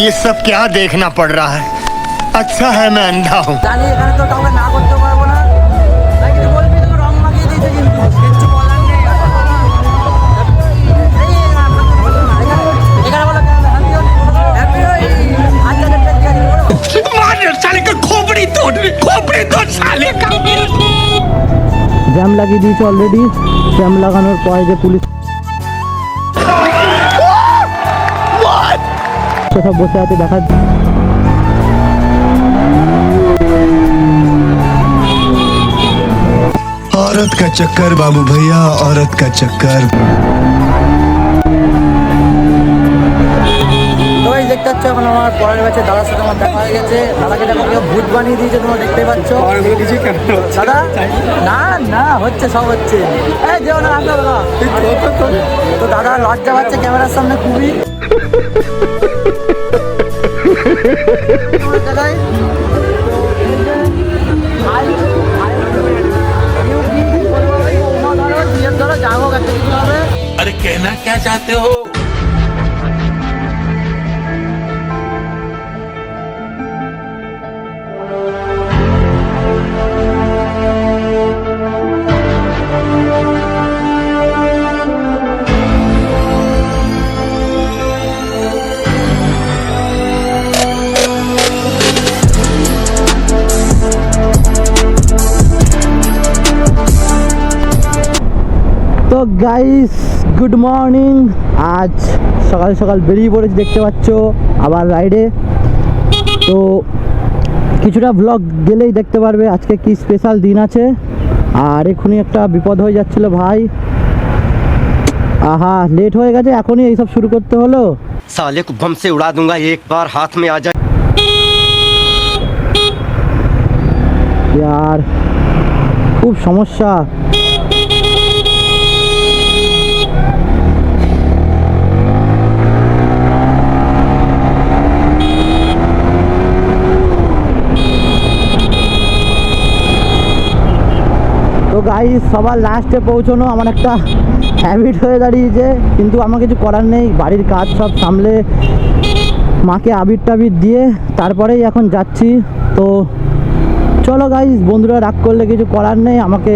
ये सब क्या देखना पड़ रहा है। अच्छा है मैं अंधा हूँ। জানি এখানে তো কাউকে না করতে পারবো না, তাই কিছু বলবি তো রং লাগিয়ে দিয়েছে, কিন্তু কিচ্ছু বলার নেই। এখানে বলো হ্যাপি সালে কা খোপড়ি তোড় সালে কা। জ্যাম লাগিয়ে দিয়েছে অলরেডি। জ্যাম লাগানোর পরে যে পুলিশ সব বসে আছে দেখা। औरत का चक्कर बाबू भैया, औरत का चक्कर। তো এই দেখতে পাচ্ছ এখন আমার পরের ব্যাচে দাদার সাথে আমার দেখা হয়ে গেছে। দাদাকে দেখো কেউ ভূত বানিয়ে দিয়েছে, তোমরা দেখতেই পাচ্ছ। দাদা না না হচ্ছে, সব হচ্ছে। এই যেও না আসো দাদা। তো দাদা লজ্জা পাচ্ছে ক্যামেরার সামনে খুবই। अरे कहना क्या चाहते हो? তো গাইস গুড মর্নিং। আজ সকাল সকাল বেরিয়ে পড়েছি, দেখতে পাচ্ছ আবার রাইডে। তো কিছুটা ব্লগ গেলেই দেখতে পারবে আজকে কি স্পেশাল দিন আছে। আর এখনই একটা বিপদ হয়ে যাচ্ছিল ভাই, আহা লেট হয়ে গেছে, এখনই এইসব শুরু করতে হলো। साले को बम से उड़ा दूंगा एक बार हाथ में आ जाए। यार খুব সমস্যা। তো গাইস সবার লাস্টে পৌঁছানো আমার একটা হ্যাবিট হয়ে দাঁড়িয়েছে, কিন্তু আমার কিছু করার নেই। বাড়ির কাজ সব সামলে মাকে আবির টাবির দিয়ে তারপরেই এখন যাচ্ছি। তো চলো গাইস, বন্ধুরা রাগ করলে কিছু করার নেই, আমাকে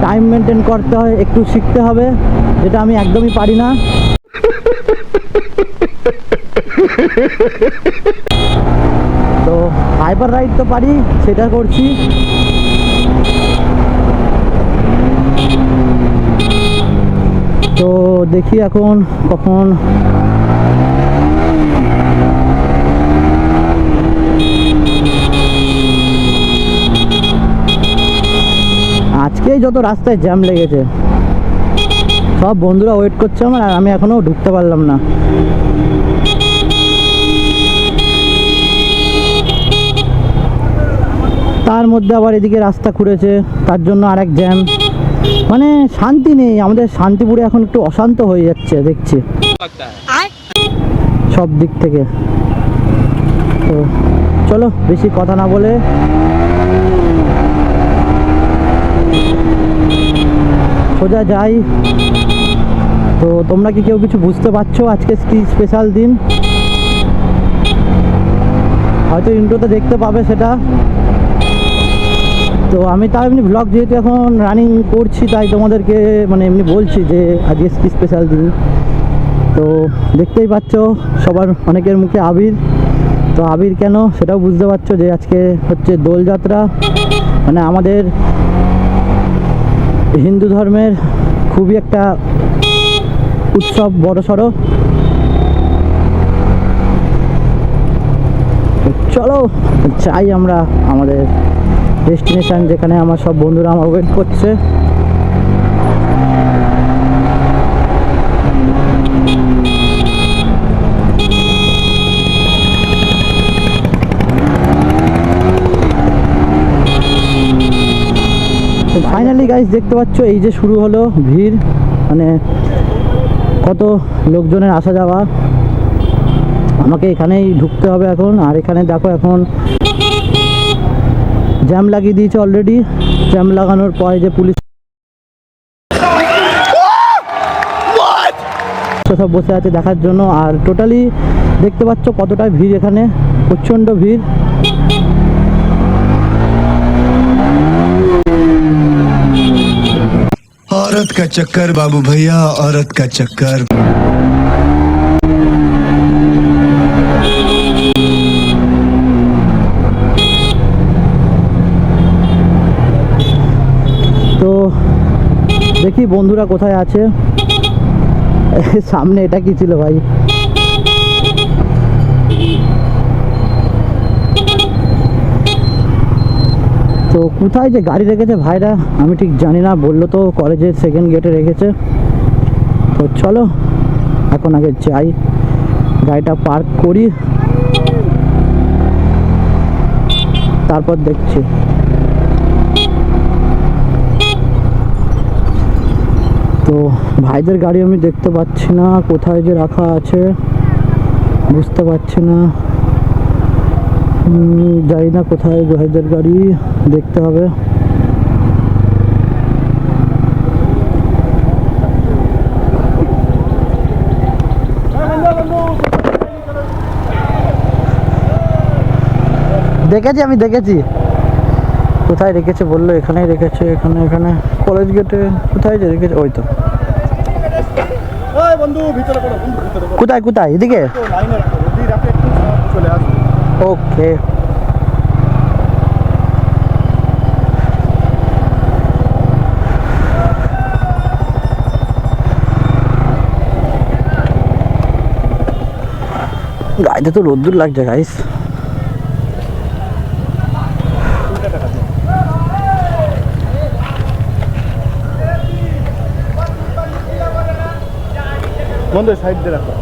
টাইম মেনটেন করতে হয়, একটু শিখতে হবে, যেটা আমি একদমই পারি না। তো হাইপার রাইড তো পারি, সেটা করছি। তো দেখি এখন কখন আজকেই যত রাস্তায় জ্যাম লেগেছে, সব বন্ধুরা ওয়েট করছে আমার, আর আমি এখনো ঢুকতে পারলাম না। তার মধ্যে আবার এদিকে রাস্তা খুঁড়েছে, তার জন্য আরেক জ্যাম। মানে শান্তি নেই, আমাদের শান্তিপুরে এখন একটু অশান্ত হয়ে যাচ্ছে দেখছি সব দিক থেকে। তো চলো বেশি কথা না বলে সোজা যাই। তো তোমরা কি কেউ কিছু বুঝতে পারছো আজকে কি স্পেশাল দিন? হয়তো ইন্ট্রোতে দেখতে পাবে সেটা। তো আমি তাও এমনি ব্লগ যেহেতু এখন রানিং করছি, তাই তোমাদেরকে মানে এমনি বলছি যে আজকে কি স্পেশাল দিন। তো দেখতেই পাচ্ছ সবার অনেকের মুখে আবির। তো আবির কেন সেটাও বুঝতে পারছো যে আজকে হচ্ছে দোলযাত্রা, মানে আমাদের হিন্দু ধর্মের খুবই একটা উৎসব, বড়সড়। চলো চাই আমরা আমাদের ডেস্টিনেশন, যেখানে আমার সব বন্ধুরা আমার ওয়েট করছে। তো ফাইনালি গাইস দেখতে পাচ্ছ এই যে শুরু হলো ভিড়, মানে কত লোকজনের আসা যাওয়া। আমাকে এখানেই ঢুকতে হবে এখন। আর এখানে দেখো এখন জ্যাম লাগিয়ে দিয়েছে অলরেডি। জ্যাম লাগানোর পরে যে পুলিশ বাচ্চা সব বসে আছে দেখার জন্য। আর টোটালি দেখতে পাচ্ছ কতটা ভিড়, এখানে প্রচণ্ড ভিড়। औरत का चक्कर बाबू भैया, औरत का चक्कर। তো দেখি বন্ধুরা কোথায় আছে। সামনে এটা কি ছিল ভাই? তো কোথায় যে গাড়ি রেখেছে ভাইরা আমি ঠিক জানি না, বললো তো কলেজের সেকেন্ড গেটে রেখেছে। তো চলো এখন আগে যাই, গাড়িটা পার্ক করি, তারপর দেখছি। তো ভাইদের গাড়ি আমি দেখতে পাচ্ছি না, কোথায় যে রাখা আছে বুঝতে পারছি না। জানি না কোথায় ভাইদের গাড়ি, দেখতে হবে। দেখেছি, আমি দেখেছি কোথায় রেখেছে, বললো এখানেই রেখেছে, এখানে এখানে কলেজ গেটে। কোথায় যে রেখেছে? ওই তো। কোথায় কোথায়? এদিকে? ওকে। গাড়িতে তো রোদ্দুর লাগছে গাইস। বন্ধু সাইড দিয়ে রাখো,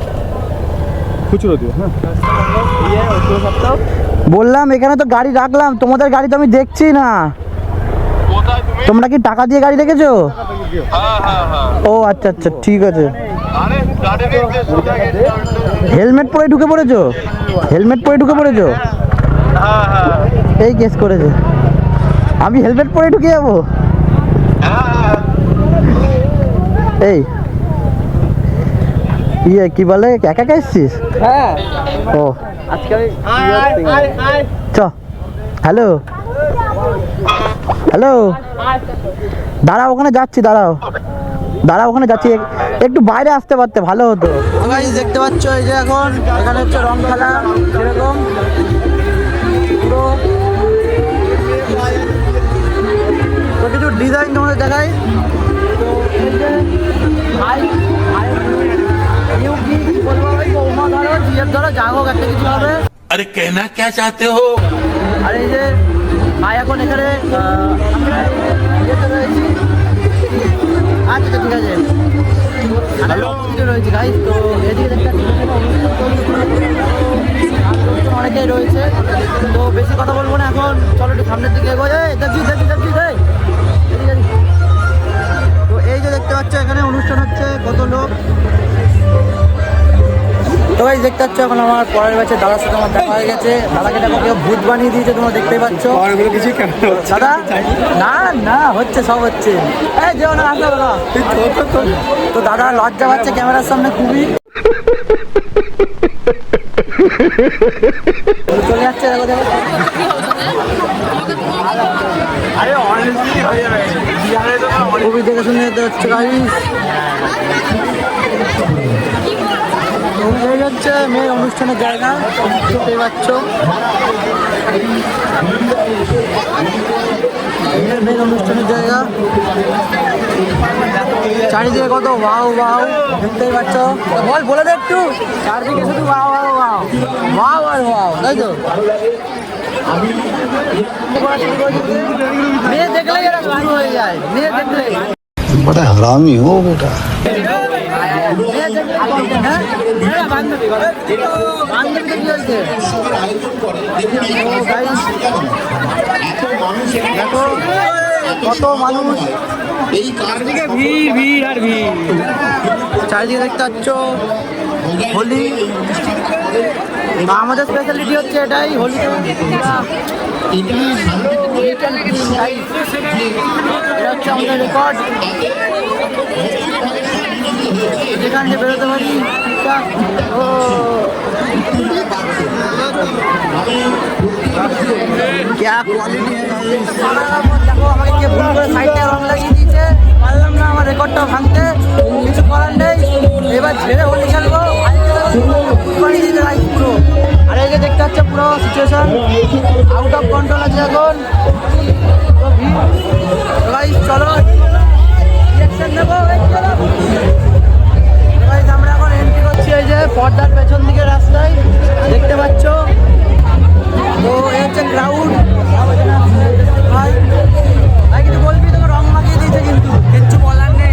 খুচরো দিও। হ্যাঁ বললাম এখানে তো গাড়ি রাখলাম, তোমাদের গাড়ি তো আমি দেখছি না। তোমরা কি টাকা দিয়ে গাড়ি রেখেছো? ও আচ্ছা আচ্ছা ঠিক আছে। হেলমেট পরে ঢুকে পড়েছো? হেলমেট পরে ঢুকে পড়েছো? এই কেস করেছে। আমি হেলমেট পরে ঢুকে যাবো? এই ইয়ে কি বলে, একা একা এসছিস? হ্যাঁ ও আজকে চ। হ্যালো হ্যালো, দাঁড়াও ওখানে যাচ্ছি, দাঁড়াও দাঁড়াও ওখানে যাচ্ছি, একটু বাইরে আসতে পারতে ভালো হতো। দেখতে পাচ্ছ এই যে এখন এখানে হচ্ছে রং খেলা, সেরকম পুরো কিছু ডিজাইন তোমাদের দেখাই। তো এই যে ভাই কি বলবো ভাই, বৌমা ধরো জিএফ ধরো যা হোক একটা কিছু হবে। अरे कहना क्या चाहते हो? আর এই যে ভাই এখন এখানে রয়েছি। আচ্ছা ঠিক আছে, রয়েছে গাইজ। তো এদিকে অনেকেই রয়েছে, তো বেশি কথা বলবো না এখন, চলো একটু সামনের দিকে এগোয়। তো এই যে দেখতে পাচ্ছ এখানে অনুষ্ঠান হচ্ছে, কত লোক। তো ভাই দেখতে পাচ্ছ এখন আমার পরের ব্যাচে দাদার সাথে আমার দেখা হয়ে গেছে। দাদাকে দেখো কেউ ভূত বানিয়ে দিয়েছে, তোমরা দেখতেই পাচ্ছ। দাদা না না হচ্ছে, সব হচ্ছে। এই যেও না, আসো দাদা। তো দাদা লজ্জা পাচ্ছে ক্যামেরার সামনে খুবই, চলে যাচ্ছে। দেখো দেখো খুবই দেখে শুনে যেতে হচ্ছে গাইস। এই হচ্ছে মেয়ের অনুষ্ঠানের জায়গা, দেখতেই পাচ্ছ। মেয়ের অনুষ্ঠানের জায়গা, চারিদিকে কত ওয়াও ওয়াও দেখতেই পাচ্ছ। বল বলে দে একটু, চারদিকে শুধু ওয়াও ওয়াও ওয়াও ওয়াও আর ওয়াও, তাই তো। মেয়ে দেখলেই এরা শুরু হয়ে যায়, মেয়ে দেখলেই। बड़ा हरामी हो बेटा। কত মানুষ, চারিদিকে ভিড় ভিড় আর ভিড়। চারিদিকে দেখতে পাচ্ছ হোলি, আমাদের স্পেশালিটি হচ্ছে এটাই, হোলি। এটা হচ্ছে আমাদের রেকর্ড। যেখান থেকে বেরোতে পারি ঠিকঠাক। ও क्या क्वालिटी है দেখো আমাকে কে ভুল করে সাইডে রং লাগিয়ে দিয়েছে, পারলাম না আমার রেকর্ডটা ভাঙতে, কিছু করার নেই। এবার ছেড়ে হোলি খেলবো, বানিয়ে দিতে গাইস পুরো। আর এই যে দেখতে পাচ্ছ পুরো সিচুয়েশন আউট অফ কন্ট্রোল আছে এখন। তো গাইস চলো রিঅ্যাকশন দেবো। গাইস আমরা এখন এন্ট্রি করছি এই যে পর্দার পেছন দিকে রাস্তায় দেখতে পাচ্ছ। তো এই হচ্ছে ক্রাউড। ভাই ভাই কিছু বলবি? তোকে রং মাখিয়ে দিয়েছে কিন্তু কিচ্ছু বলার নেই।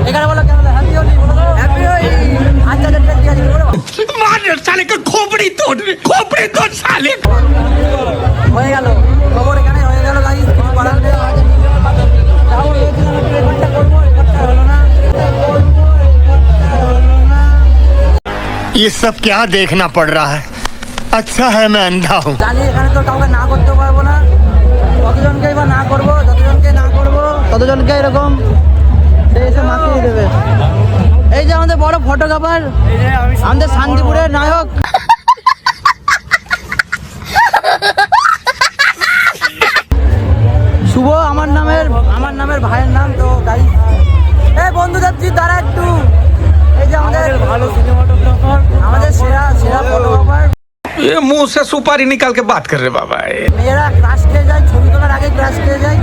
এখানে বলো কেন হ্যাপি হোলি, হ্যাপি হোলি। আচ্ছা আচ্ছা ঠিক আছে मार साले का खोपड़ी तोड़ साले হয়ে গেল খবর, এখানে হয়ে গেল গাইস, কিছু করার নেই। যাও বলেছিলাম একটু রেকর্ডটা করবো, রেকর্ডটা হলো না। ये सब क्या देखना पड़ रहा है? अच्छा है मैं अंधा हूँ। জানি এখানে তো কাউকে না করতে পারবো না, কতজনকেই বা না করবো, যতজনকে না করবো ততজনকে এরকম সে এসে মাখিয়ে দেবে। এই যে আমাদের বড় ফটোগ্রাফার, আমাদের শান্তিপুরের নায়ক শুভ, আমার নামের ভাইয়ের নাম। তো গাইস এই বন্ধু যাচ্ছি তারা একটু, এই যে আমাদের ভালো সিনেমাটোগ্রাফার, আমাদের সেরা ফটোগ্রাফার। ये मुंह से सुपारी निकाल के बात कर रहे बाबा ये মেয়েরা ক্রাশ খেয়ে যায়, ছবি তোলার আগে ক্রাশ খেয়ে যায়।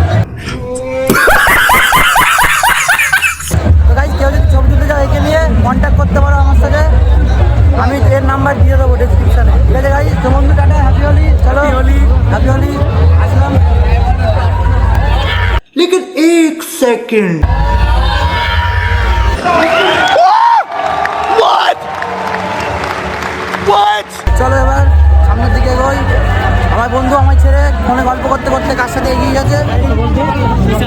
তো গাইস কেউ যদি ছবি তুলতে যাও একে নিয়ে কন্ট্যাক্ট করতে পারো আমার সাথে, আমি এর নাম্বার দিয়ে দেবো ডেসক্রিপশনে। ঠিক আছে গাইস, তো বন্ধু টাটা, হ্যাপি হোলি। চলো হ্যাপি হোলি, আসলাম। लेकिन एक सेकंड চলো এবার সামনের দিকে এগোই। আমার বন্ধু আমার ছেড়ে ফোনে গল্প করতে করতে কার সাথে এগিয়ে গেছে।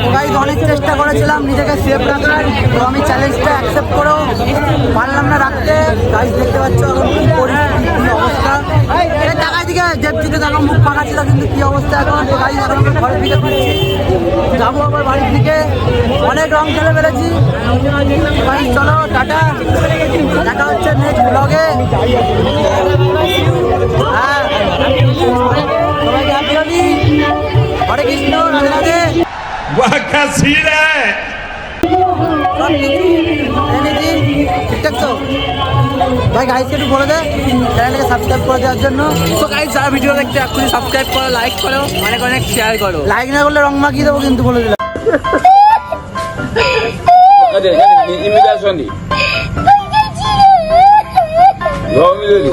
তো গাইস অনেক চেষ্টা করেছিলাম নিজেকে সেফ রাখার, তো আমি চ্যালেঞ্জটা অ্যাকসেপ্ট করেও পারলাম না রাখতে। গাইস দেখতে পাচ্ছ এখন কি পরিস্থিতি, কি অবস্থা। এই টাকার দিকে জেপজিতে দেখো মুখ ফাঁকা ছিল, কিন্তু কি অবস্থা এখন। তো গাইস এখন আমরা ঘরের দিকে ফিরছি, যাবো আবার বাড়ির দিকে। অনেক রং খেলে ফেলেছি। গাইস চলো টাটা, দেখা হচ্ছে নেক্সট ব্লগে। হ্যাঁ সবাইকে হ্যাপি হোলি, হরে কৃষ্ণ, রাধে রাধে। वाह क्या सीन है ঠিকঠাক তো ভাই, গাইসকে একটু বলে দে চ্যানেলটাকে সাবস্ক্রাইব করে দেওয়ার জন্য। তো গাইস যারা ভিডিও দেখতে এক্ষুনি সাবস্ক্রাইব করো, লাইক করো, অনেক অনেক শেয়ার করো। লাইক না করলে রং মাখিয়ে দেবো কিন্তু, বলে দিলাম। Imitação ali. Vamos ali.